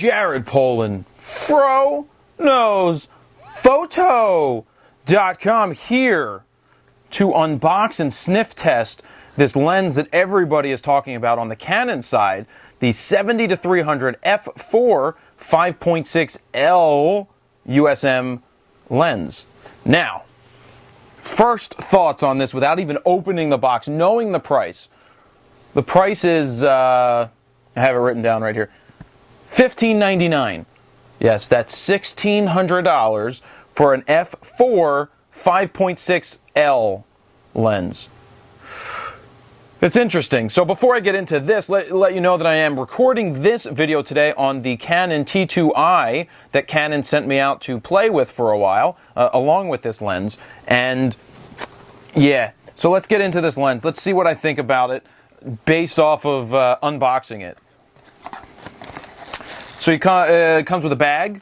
Jared Polin, FroKnowsPhoto.com, here to unbox and sniff test this lens that everybody is talking about on the Canon side, the 70-300 f4 5.6L USM lens. Now, first thoughts on this without even opening the box, knowing the price. The price is, I have it written down right here, $15.99. Yes, that's $1,600 for an f4 5.6L lens. It's interesting. So before I get into this, let you know that I am recording this video today on the Canon T2i that Canon sent me out to play with for a while, along with this lens. And yeah, so let's get into this lens. Let's see what I think about it based off of unboxing it. So it comes with a bag,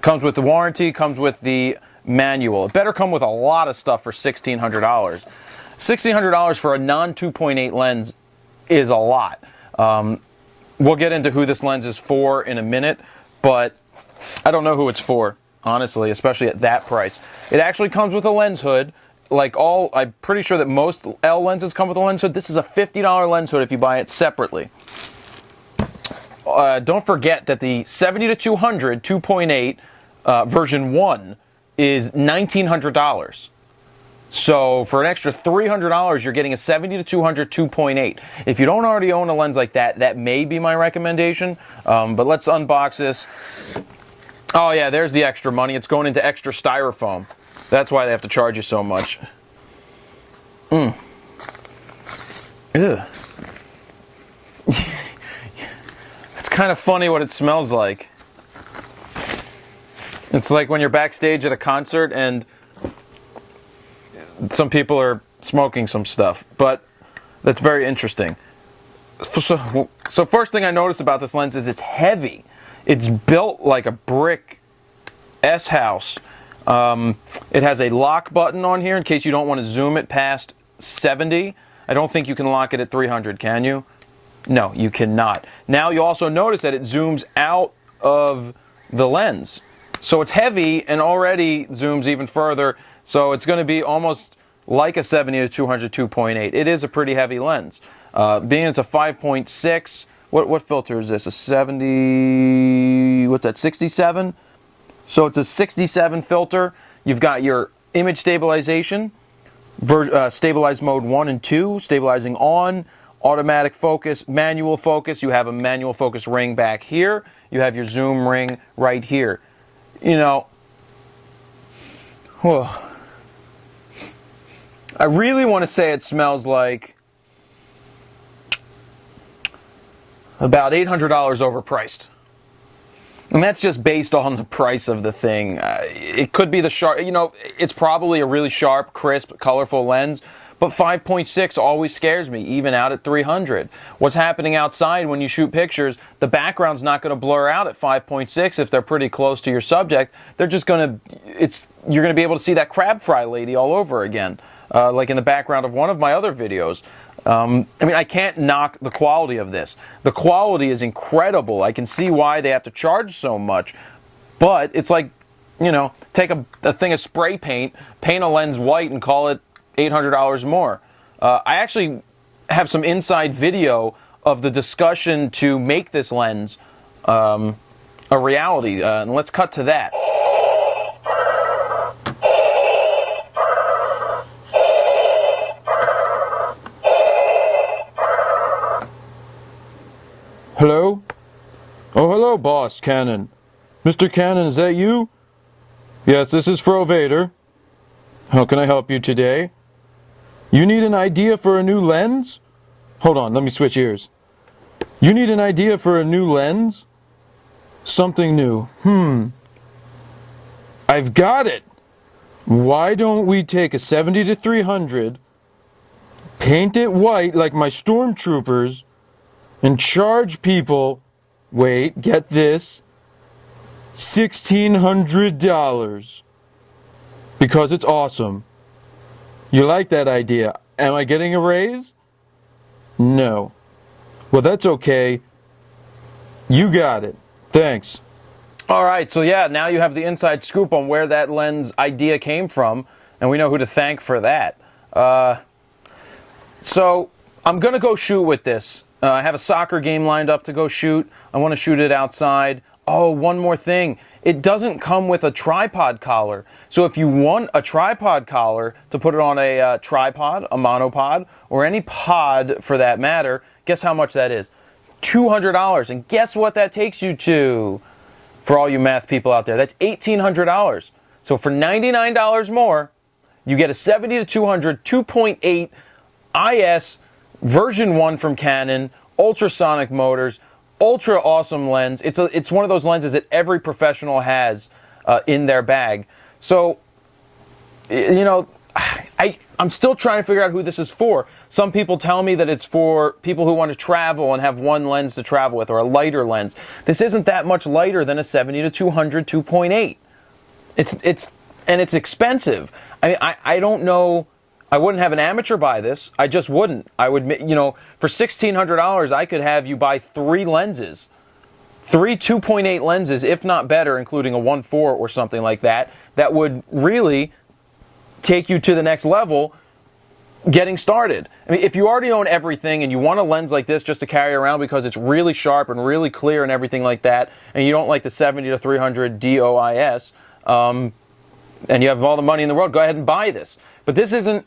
comes with the warranty, comes with the manual. It better come with a lot of stuff for $1,600. $1,600 for a non-2.8 lens is a lot. We'll get into who this lens is for in a minute, but I don't know who it's for, honestly, especially at that price. It actually comes with a lens hood. I'm pretty sure that most L lenses come with a lens hood. This is a $50 lens hood if you buy it separately. Don't forget that the 70-200 2.8 version 1 is $1,900. So for an extra $300, you're getting a 70-200 2.8. If you don't already own a lens like that, that may be my recommendation. But let's unbox this. Oh yeah, there's the extra money. It's going into extra styrofoam. That's why they have to charge you so much. Ugh. It's kind of funny what it smells like. It's like when you're backstage at a concert and some people are smoking some stuff, but that's very interesting. So first thing I noticed about this lens is it's heavy. It's built like a brick S-house. It has a lock button on here in case you don't want to zoom it past 70. I don't think you can lock it at 300, can you? No, you cannot. Now you also notice that it zooms out of the lens. So it's heavy and already zooms even further. So it's going to be almost like a 70-200 2.8. It is a pretty heavy lens. Being it's a 5.6, what filter is this? A 70, what's that, 67? So it's a 67 filter. You've got your image stabilization, stabilize mode 1 and 2, stabilizing on, automatic focus, manual focus. You have a manual focus ring back here. You have your zoom ring right here. You know, I really want to say it smells like about $800 overpriced. And that's just based on the price of the thing. It could be the sharp, you know, it's probably a really sharp, crisp, colorful lens, but 5.6 always scares me, even out at 300. What's happening outside when you shoot pictures, the background's not going to blur out at 5.6 if they're pretty close to your subject. They're just going to, you're going to be able to see that crab fry lady all over again, like in the background of one of my other videos. I mean, I can't knock the quality of this. The quality is incredible. I can see why they have to charge so much, but it's like, you know, take a thing of spray paint, paint a lens white and call it $800 more. I actually have some inside video of the discussion to make this lens a reality, and let's cut to that. Hello? Oh, hello, boss, Canon. Mr. Canon, is that you? Yes, this is Fro Vader. How can I help you today? You need an idea for a new lens? Hold on, let me switch ears. You need an idea for a new lens? Something new. I've got it! Why don't we take a 70-300, paint it white like my stormtroopers, and charge people, wait, get this, $1,600. Because it's awesome. You like that idea. Am I getting a raise? No. Well, that's okay. You got it. Thanks. All right, so yeah, now you have the inside scoop on where that lens idea came from, and we know who to thank for that. So I'm going to go shoot with this. I have a soccer game lined up to go shoot. I want to shoot it outside. Oh, one more thing. It doesn't come with a tripod collar. So if you want a tripod collar to put it on a tripod, a monopod, or any pod for that matter, guess how much that is? $200. And guess what that takes you to? For all you math people out there, that's $1,800. So for $99 more, you get a 70-200 2.8 IS version 1 from Canon, ultrasonic motors, ultra awesome lens. It's one of those lenses that every professional has in their bag. So, you know, I'm still trying to figure out who this is for. Some people tell me that it's for people who want to travel and have one lens to travel with, or a lighter lens. This isn't that much lighter than a 70-200 2.8. It's expensive. I mean, I don't know. I wouldn't have an amateur buy this. I just wouldn't. I would, you know, for $1,600, I could have you buy 3 lenses. 3 2.8 lenses, if not better, including a 1.4 or something like that, that would really take you to the next level getting started. I mean, if you already own everything and you want a lens like this just to carry around because it's really sharp and really clear and everything like that, and you don't like the 70-300 DOIS, and you have all the money in the world, go ahead and buy this. But this isn't,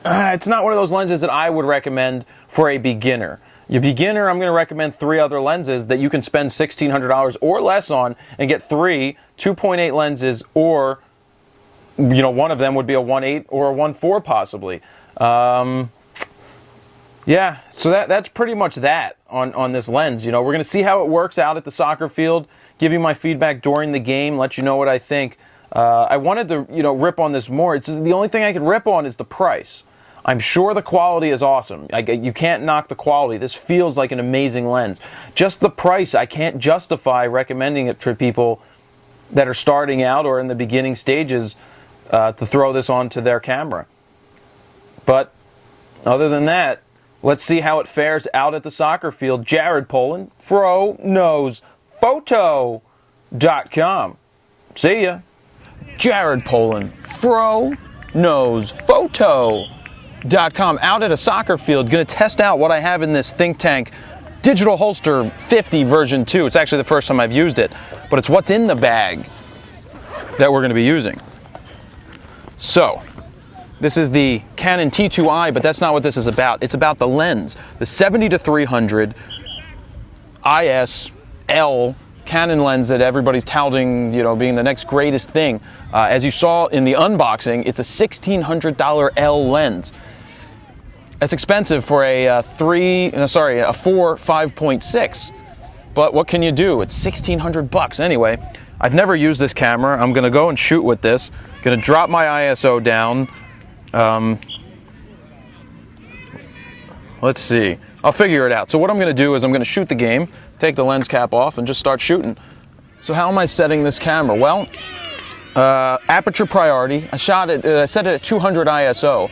it's not one of those lenses that I would recommend for a beginner. Your beginner, I'm going to recommend 3 other lenses that you can spend $1,600 or less on and get 3 2.8 lenses, or, you know, one of them would be a 1.8 or a 1.4 possibly. Yeah, so that's pretty much that on this lens. You know, we're going to see how it works out at the soccer field, give you my feedback during the game, let you know what I think. I wanted to, you know, rip on this more. It's the only thing I could rip on is the price. I'm sure the quality is awesome. You can't knock the quality. This feels like an amazing lens. Just the price, I can't justify recommending it for people that are starting out or in the beginning stages to throw this onto their camera. But other than that, let's see how it fares out at the soccer field. Jared Poland, FroKnowsPhoto.com. See ya. Jared Poland, FroKnowsPhoto.com, out at a soccer field, going to test out what I have in this Think Tank Digital Holster 50 version 2. It's actually the first time I've used it, but it's what's in the bag that we're going to be using. So, this is the Canon T2i, but that's not what this is about. It's about the lens, the 70-300 IS-L Canon lens that everybody's touting, you know, being the next greatest thing. As you saw in the unboxing, it's a $1,600 L lens. That's expensive for a 4 5.6. But what can you do? It's $1,600 anyway. I've never used this camera. I'm gonna go and shoot with this. Gonna drop my ISO down. Let's see. I'll figure it out. So what I'm going to do is I'm going to shoot the game, take the lens cap off, and just start shooting. So how am I setting this camera? Well, aperture priority. I set it at 200 ISO.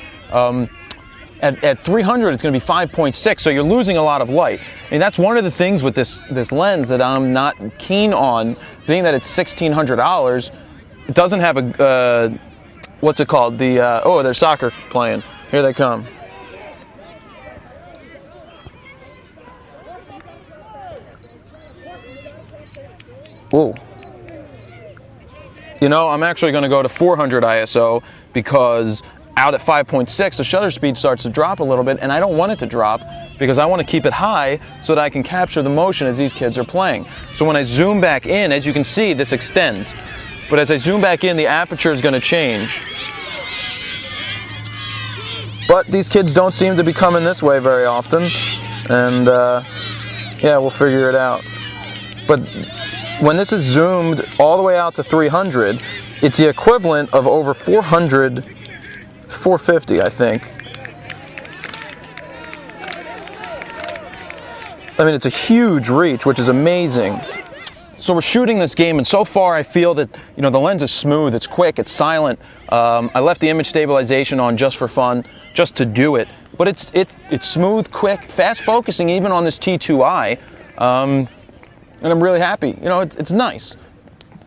At 300, it's going to be 5.6, so you're losing a lot of light. And that's one of the things with this lens that I'm not keen on, being that it's $1,600. It doesn't have a, what's it called? Oh, there's soccer playing. Here they come. Whoa. You know, I'm actually going to go to 400 ISO because out at 5.6, the shutter speed starts to drop a little bit, and I don't want it to drop because I want to keep it high so that I can capture the motion as these kids are playing. So when I zoom back in, as you can see, this extends. But as I zoom back in, the aperture is going to change. But these kids don't seem to be coming this way very often, and yeah, we'll figure it out. But when this is zoomed all the way out to 300, it's the equivalent of over 400, 450, I think. I mean, it's a huge reach, which is amazing. So we're shooting this game, and so far I feel that, you know, the lens is smooth, it's quick, it's silent. I left the image stabilization on just for fun, just to do it. But it's smooth, quick, fast focusing, even on this T2i. and I'm really happy. You know, it's nice.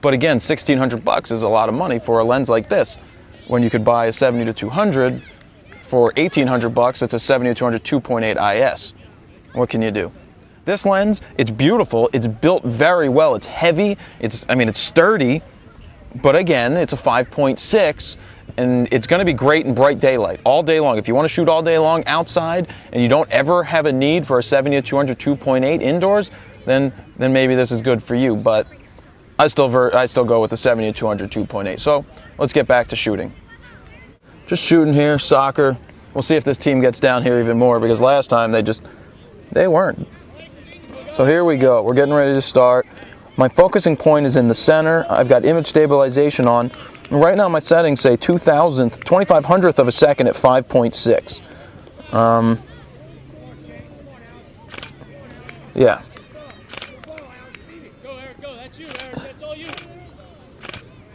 But again, $1,600 is a lot of money for a lens like this. When you could buy a 70-200 for $1,800, it's a 70-200 2.8 IS. What can you do? This lens, it's beautiful. It's built very well. It's heavy. It's sturdy. But again, it's a 5.6, and it's going to be great in bright daylight all day long. If you want to shoot all day long outside and you don't ever have a need for a 70-200 2.8 indoors, then maybe this is good for you. But I still go with the 70-200 2.8. So let's get back to shooting. Just shooting here, soccer. We'll see if this team gets down here even more, because last time they weren't. So here we go. We're getting ready to start. My focusing point is in the center. I've got image stabilization on. And right now my settings say 2500th of a second at 5.6. Yeah.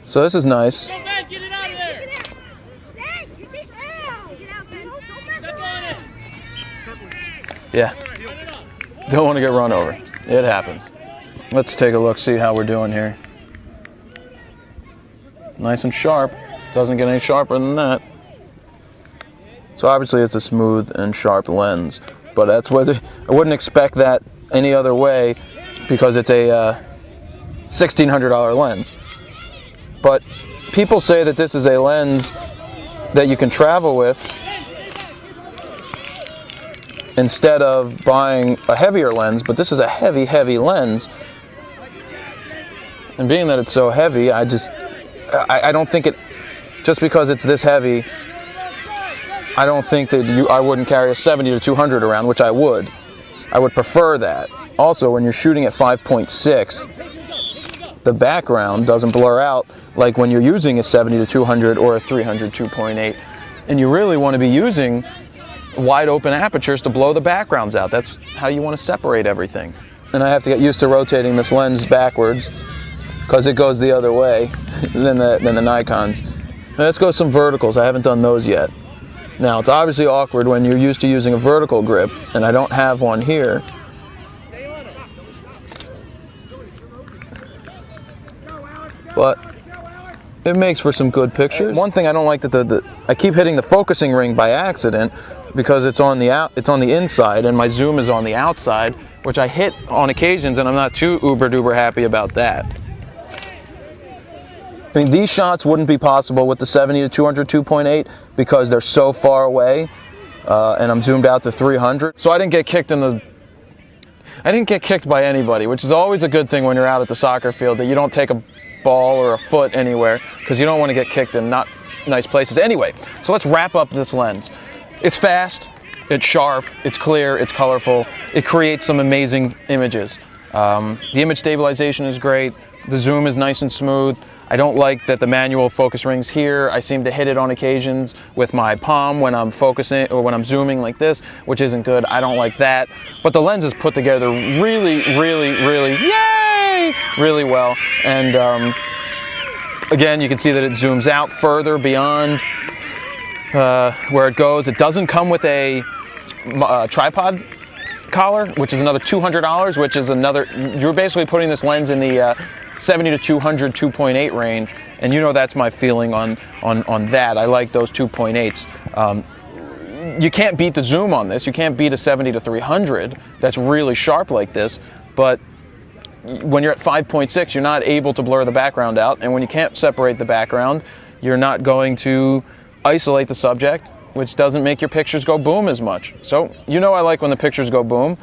So this is nice. Yeah. Don't want to get run over. It happens. Let's take a look, see how we're doing here. Nice and sharp. Doesn't get any sharper than that. So obviously it's a smooth and sharp lens, but that's whether I wouldn't expect that any other way, because it's a $1,600 lens. But people say that this is a lens that you can travel with instead of buying a heavier lens, but this is a heavy lens. And being that it's so heavy, I don't think it, just because it's this heavy, I don't think that I wouldn't carry a 70-200 around, which I would. I would prefer that. Also, when you're shooting at 5.6, the background doesn't blur out like when you're using a 70-200 or a 300 2.8. And you really want to be using wide open apertures to blow the backgrounds out. That's how you want to separate everything. And I have to get used to rotating this lens backwards, because it goes the other way than the Nikons. Now let's go some verticals. I haven't done those yet. Now it's obviously awkward when you're used to using a vertical grip, and I don't have one here. But it makes for some good pictures. One thing I don't like, that I keep hitting the focusing ring by accident, because it's on the inside and my zoom is on the outside, which I hit on occasions, and I'm not too uber duper happy about that. I mean, these shots wouldn't be possible with the 70-200 2.8 because they're so far away, and I'm zoomed out to 300. So I didn't get kicked by anybody, which is always a good thing when you're out at the soccer field, that you don't take a ball or a foot anywhere, because you don't want to get kicked in not nice places. Anyway, so let's wrap up this lens. It's fast, it's sharp, it's clear, it's colorful, it creates some amazing images. The image stabilization is great, the zoom is nice and smooth. I don't like that the manual focus ring's here. I seem to hit it on occasions with my palm when I'm focusing or when I'm zooming like this, which isn't good. I don't like that. But the lens is put together really well. And again, you can see that it zooms out further beyond where it goes. It doesn't come with a tripod collar, which is another $200, which is another, you're basically putting this lens in the 70-200 2.8 range, and you know that's my feeling on that. I like those 2.8s. You can't beat the zoom on this. You can't beat a 70-300 that's really sharp like this, but when you're at 5.6, you're not able to blur the background out, and when you can't separate the background, you're not going to isolate the subject, which doesn't make your pictures go boom as much. So, you know I like when the pictures go boom.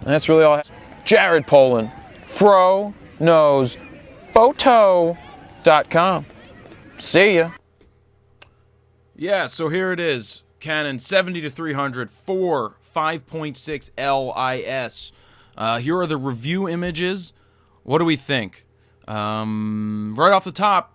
And that's really all I have. Jared Poland, FroKnowsPhoto.com. See ya. Yeah, so here it is. Canon 70-300 for 5.6 LIS. Here are the review images. What do we think? Right off the top,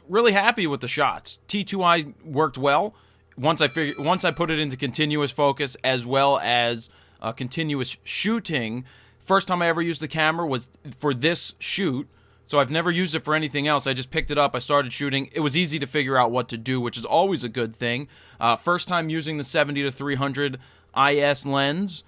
really happy with the shots. T2i worked well. Once I put it into continuous focus as well as continuous shooting. First time I ever used the camera was for this shoot, so I've never used it for anything else. I just picked it up, I started shooting. It was easy to figure out what to do, which is always a good thing. First time using the 70-300 IS lens.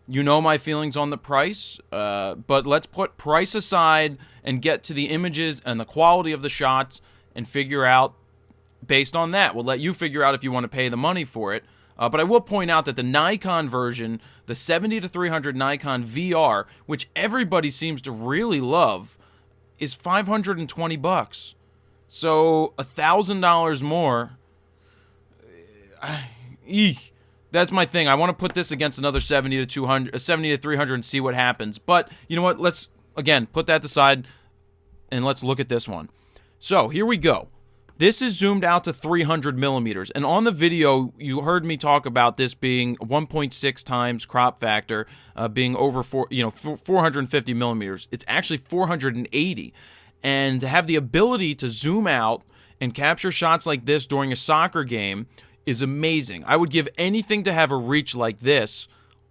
You know my feelings on the price, but let's put price aside and get to the images and the quality of the shots and figure out based on that. We'll let you figure out if you want to pay the money for it. But I will point out that the Nikon version, the 70-300 Nikon VR, which everybody seems to really love, is $520. So $1,000 more. That's my thing. I want to put this against another 70-300 and see what happens. But you know what? Let's again put that aside and let's look at this one. So here we go. This is zoomed out to 300 millimeters, and on the video you heard me talk about this being 1.6 times crop factor, being over 450 millimeters. It's actually 480, and to have the ability to zoom out and capture shots like this during a soccer game is amazing. I would give anything to have a reach like this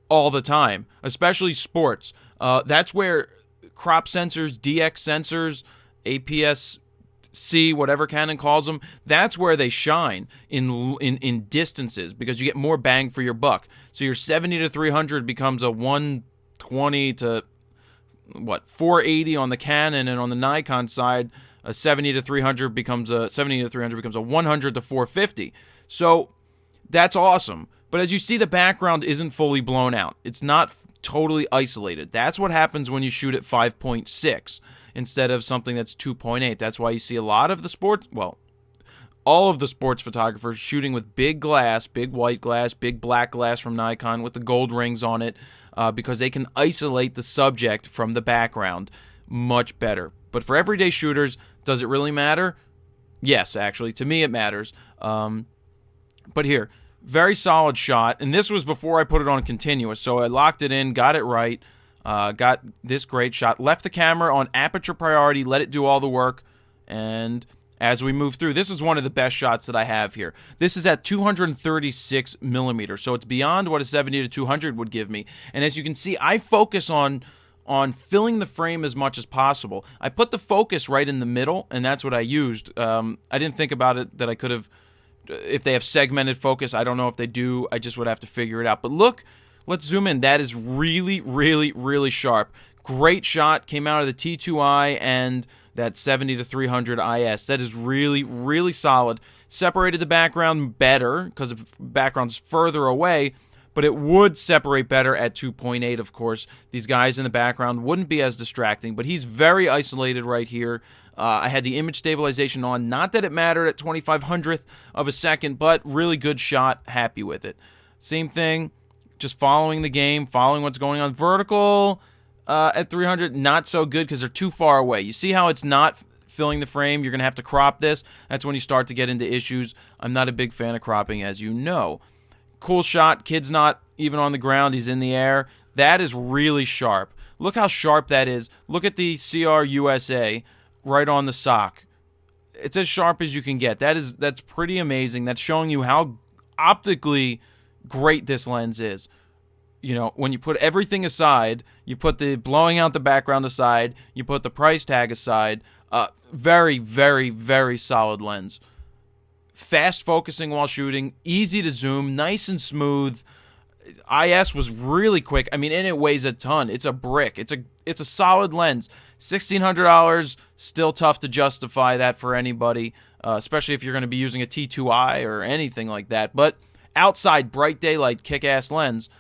all the time, especially sports. That's where crop sensors, DX sensors, APS-C, whatever Canon calls them, that's where they shine in distances because you get more bang for your buck. So your 70-300 becomes a 120 to 480 on the Canon, and on the Nikon side, a 70-300 becomes a 100 to 450. So that's awesome. But as you see, the background isn't fully blown out. It's not totally isolated. That's what happens when you shoot at 5.6 instead of something that's 2.8. That's why you see a lot of the sports, well, all of the sports photographers shooting with big glass, big white glass, big black glass from Nikon with the gold rings on it, because they can isolate the subject from the background much better. But for everyday shooters, does it really matter? Yes, actually. To me, it matters. But here, very solid shot. And this was before I put it on continuous. So I locked it in, got it right, got this great shot. Left the camera on aperture priority, let it do all the work. And as we move through, this is one of the best shots that I have here. This is at 236 millimeters. So it's beyond what a 70-200 would give me. And as you can see, I focus on filling the frame as much as possible. I put the focus right in the middle, and that's what I used. I didn't think about it that I could have, if they have segmented focus. I don't know if they do. I just would have to figure it out. But look, let's zoom in. That is really, really, really sharp. Great shot. Came out of the T2i and that 70-300 IS. That is really, really solid. Separated the background better because the background's further away, but it would separate better at 2.8, of course. These guys in the background wouldn't be as distracting, but he's very isolated right here. I had the image stabilization on. Not that it mattered at 2500th of a second, but really good shot. Happy with it. Same thing, just following the game, following what's going on. Vertical at 300, not so good because they're too far away. You see how it's not filling the frame? You're going to have to crop this. That's when you start to get into issues. I'm not a big fan of cropping, as you know. Cool shot. Kid's not even on the ground. He's in the air. That is really sharp. Look how sharp that is. Look at the CR USA right on the sock. It's as sharp as you can get. That's pretty amazing. That's showing you how optically great this lens is. You know, when you put everything aside, you put the blowing out the background aside, you put the price tag aside, very, very, very solid lens. Fast focusing while shooting, easy to zoom, nice and smooth. IS was really quick. I mean, and it weighs a ton. It's a brick. It's a solid lens. $1,600, still tough to justify that for anybody, especially if you're going to be using a T2i or anything like that. But outside, bright daylight, kick-ass lens.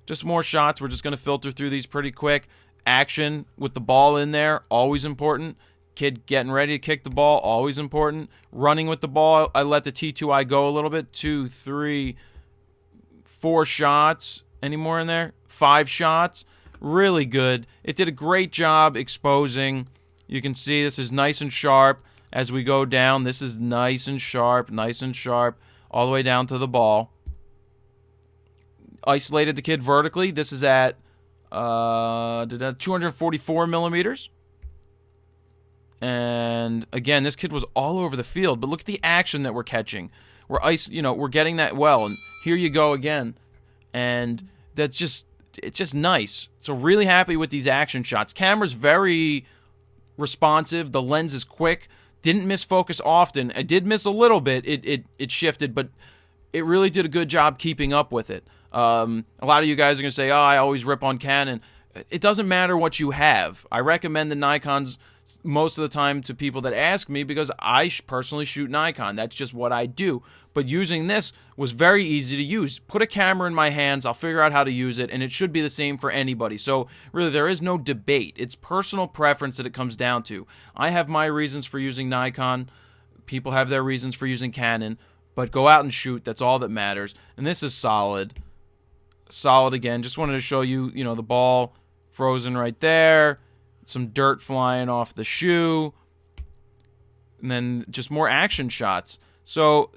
Just more shots. We're just going to filter through these pretty quick. Action with the ball in there, always important. Kid getting ready to kick the ball, always important. Running with the ball, I let the T2i go a little bit. 2, 3, 4 shots. Any more in there? 5 shots. Really good. It did a great job exposing. You can see this is nice and sharp. As we go down, this is nice and sharp, all the way down to the ball. Isolated the kid vertically. This is at 244 millimeters. And again, this kid was all over the field, but look at the action that we're catching. We're getting that well, and here you go again. And it's just nice. So really happy with these action shots. Camera's very responsive. The lens is quick. Didn't miss focus often. I did miss a little bit. It shifted, but it really did a good job keeping up with it. A lot of you guys are going to say, oh, I always rip on Canon. It doesn't matter what you have. I recommend the Nikons most of the time to people that ask me because I personally shoot Nikon. That's just what I do. But using this was very easy to use. Put a camera in my hands, I'll figure out how to use it, and it should be the same for anybody. So really, there is no debate. It's personal preference that it comes down to. I have my reasons for using Nikon. People have their reasons for using Canon. But go out and shoot. That's all that matters. And this is solid. Solid again. Just wanted to show you, the ball frozen right there. Some dirt flying off the shoe. And then just more action shots. So,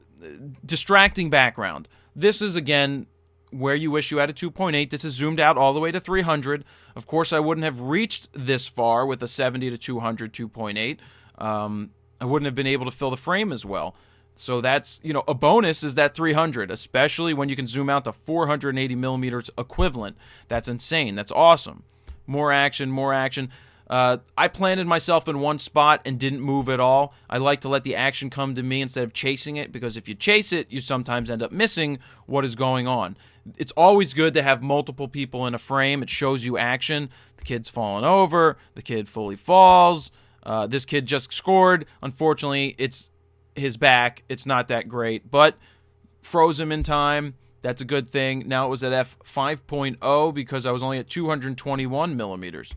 distracting background. This is, again, where you wish you had a 2.8. This is zoomed out all the way to 300. Of course, I wouldn't have reached this far with a 70 to 200 2.8. I wouldn't have been able to fill the frame as well. So that's, a bonus is that 300, especially when you can zoom out to 480 millimeters equivalent. That's insane. That's awesome. More action, more action. I planted myself in one spot and didn't move at all. I like to let the action come to me instead of chasing it, because if you chase it, you sometimes end up missing what is going on. It's always good to have multiple people in a frame. It shows you action. The kid's falling over. The kid fully falls. This kid just scored. Unfortunately, it's his back. It's not that great, but froze him in time. That's a good thing. Now it was at f5.0 because I was only at 221 millimeters.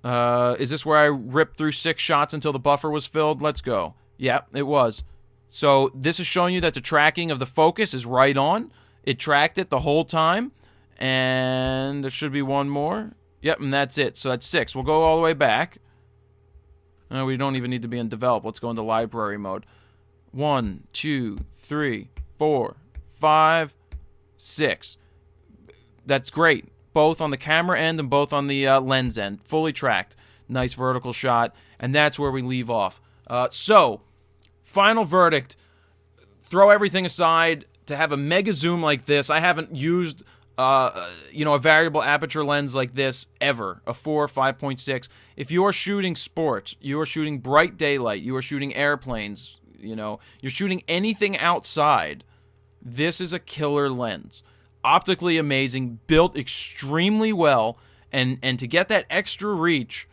Is this where I ripped through 6 shots until the buffer was filled? Let's go. Yep, it was. So this is showing you that the tracking of the focus is right on. It tracked it the whole time. And there should be one more. Yep, and that's it. So that's 6. We'll go all the way back. We don't even need to be in develop. Let's go into library mode. 1, 2, 3, 4, 5, 6. That's great. Both on the camera end and both on the lens end. Fully tracked. Nice vertical shot. And that's where we leave off. So, final verdict. Throw everything aside. To have a mega zoom like this, I haven't used a variable aperture lens like this ever. A 4, 5.6. If you are shooting sports, you are shooting bright daylight, you are shooting airplanes, you're shooting anything outside, this is a killer lens. Optically amazing, built extremely well, and to get that extra reach,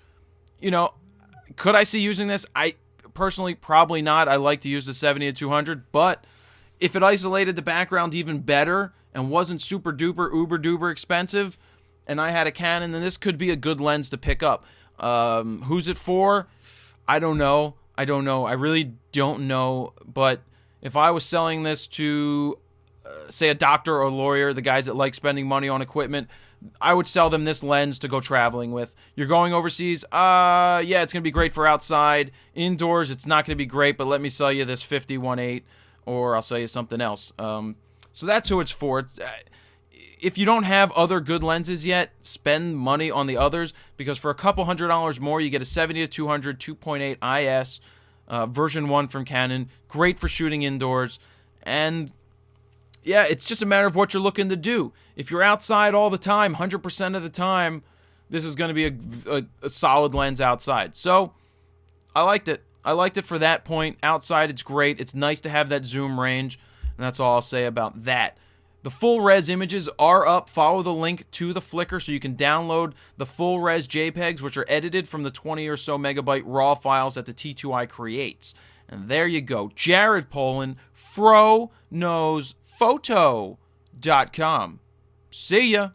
could I see using this? I personally probably not. I like to use the 70 to 200, but if it isolated the background even better and wasn't super duper uber duper expensive, and I had a Canon, then this could be a good lens to pick up. Who's it for? I don't know. I really don't know. But if I was selling this to, say, a doctor or a lawyer, the guys that like spending money on equipment, I would sell them this lens to go traveling with. You're going overseas? Yeah, it's going to be great for outside. Indoors, it's not going to be great, but let me sell you this 51.8, or I'll sell you something else. So that's who it's for. If you don't have other good lenses yet, spend money on the others, because for a couple $100 more, you get a 70 to 200 2.8 IS version 1 from Canon. Great for shooting indoors. And yeah, it's just a matter of what you're looking to do. If you're outside all the time, 100% of the time, this is going to be a solid lens outside. So I liked it. I liked it for that point. Outside, it's great. It's nice to have that zoom range. And that's all I'll say about that. The full res images are up. Follow the link to the Flickr so you can download the full res JPEGs, which are edited from the 20 or so megabyte RAW files that the T2i creates. And there you go. Jared Polin, FroKnowsPhoto.com. See ya.